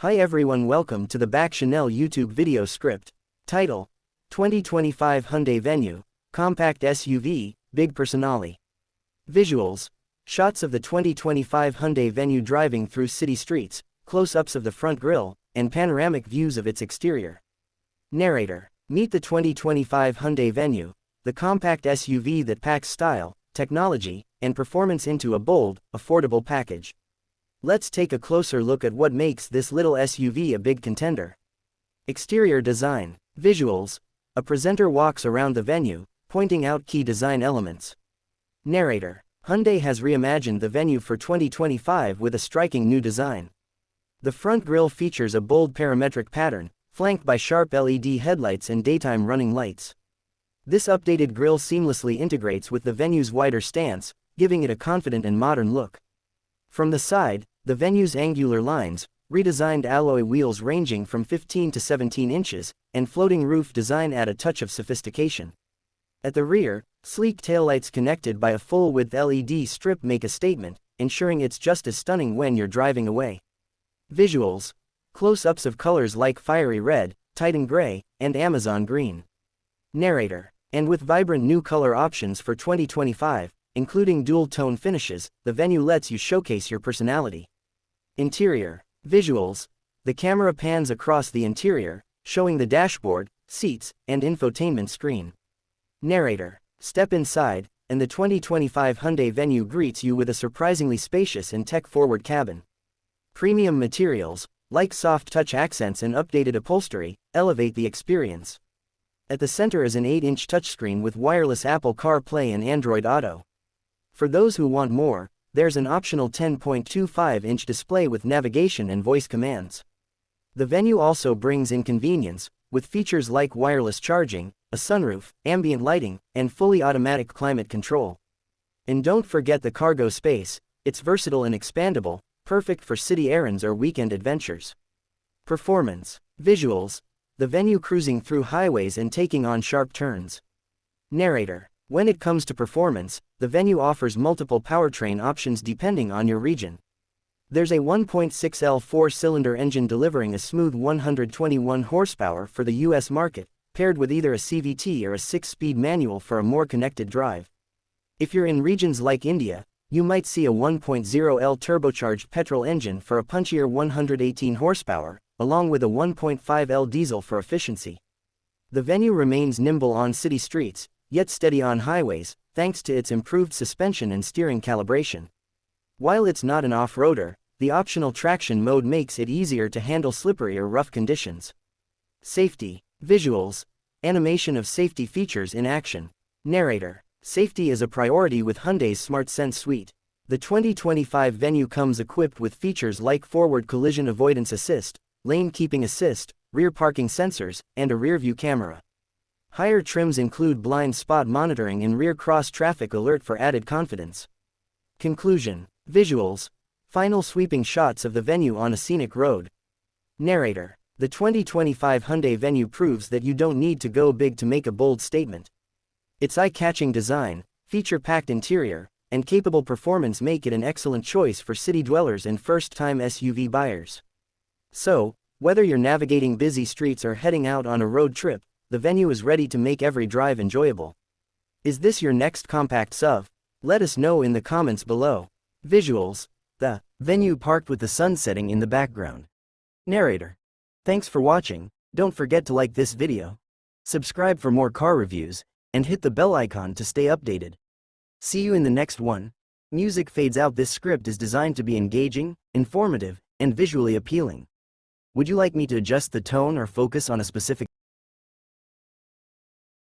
Hi everyone, welcome to the Back Chanel YouTube video script. Title: 2025 Hyundai Venue, Compact SUV, Big Personale. Visuals: shots of the 2025 Hyundai Venue driving through city streets, close-ups of the front grille, and panoramic views of its exterior. Narrator: meet the 2025 Hyundai Venue, the compact SUV that packs style, technology, and performance into a bold, affordable package. Let's take a closer look at what makes this little SUV a big contender. Exterior design. Visuals: a presenter walks around the Venue, pointing out key design elements. Narrator: Hyundai has reimagined the Venue for 2025 with a striking new design. The front grille features a bold parametric pattern, flanked by sharp LED headlights and daytime running lights. This updated grille seamlessly integrates with the Venue's wider stance, giving it a confident and modern look. From the side, the Venue's angular lines, redesigned alloy wheels ranging from 15 to 17 inches, and floating roof design add a touch of sophistication. At the rear, sleek taillights connected by a full-width LED strip make a statement, ensuring it's just as stunning when you're driving away. Visuals: close-ups of colors like fiery red, Titan gray, and Amazon green. Narrator: and with vibrant new color options for 2025, including dual-tone finishes, the Venue lets you showcase your personality. Interior. Visuals: the camera pans across the interior, showing the dashboard, seats, and infotainment screen. Narrator: step inside, and the 2025 Hyundai Venue greets you with a surprisingly spacious and tech-forward cabin. Premium materials, like soft touch accents and updated upholstery, elevate the experience. At the center is an 8-inch touchscreen with wireless Apple CarPlay and Android Auto. For those who want more, there's an optional 10.25-inch display with navigation and voice commands. The Venue also brings in convenience, with features like wireless charging, a sunroof, ambient lighting, and fully automatic climate control. And don't forget the cargo space. It's versatile and expandable, perfect for city errands or weekend adventures. Performance. Visuals: the Venue cruising through highways and taking on sharp turns. Narrator: when it comes to performance, the Venue offers multiple powertrain options depending on your region. There's a 1.6L 4-cylinder engine delivering a smooth 121 horsepower for the US market, paired with either a CVT or a 6-speed manual for a more connected drive. If you're in regions like India, you might see a 1.0L turbocharged petrol engine for a punchier 118 horsepower, along with a 1.5L diesel for efficiency. The Venue remains nimble on city streets, yet steady on highways, thanks to its improved suspension and steering calibration. While it's not an off-roader, the optional traction mode makes it easier to handle slippery or rough conditions. Safety. Visuals: animation of safety features in action. Narrator: safety is a priority with Hyundai's Smart Sense suite. The 2025 Venue comes equipped with features like forward collision avoidance assist, lane keeping assist, rear parking sensors, and a rear-view camera. Higher trims include blind spot monitoring and rear cross-traffic alert for added confidence. Conclusion. Visuals: final sweeping shots of the Venue on a scenic road. Narrator: the 2025 Hyundai Venue proves that you don't need to go big to make a bold statement. Its eye-catching design, feature-packed interior, and capable performance make it an excellent choice for city dwellers and first-time SUV buyers. So, whether you're navigating busy streets or heading out on a road trip, the Venue is ready to make every drive enjoyable. Is this your next compact SUV? Let us know in the comments below. Visuals: the Venue parked with the sun setting in the background. Narrator: thanks for watching. Don't forget to like this video, subscribe for more car reviews, and hit the bell icon to stay updated. See you in the next one. Music fades out. This script is designed to be engaging, informative, and visually appealing. Would you like me to adjust the tone or focus on a specific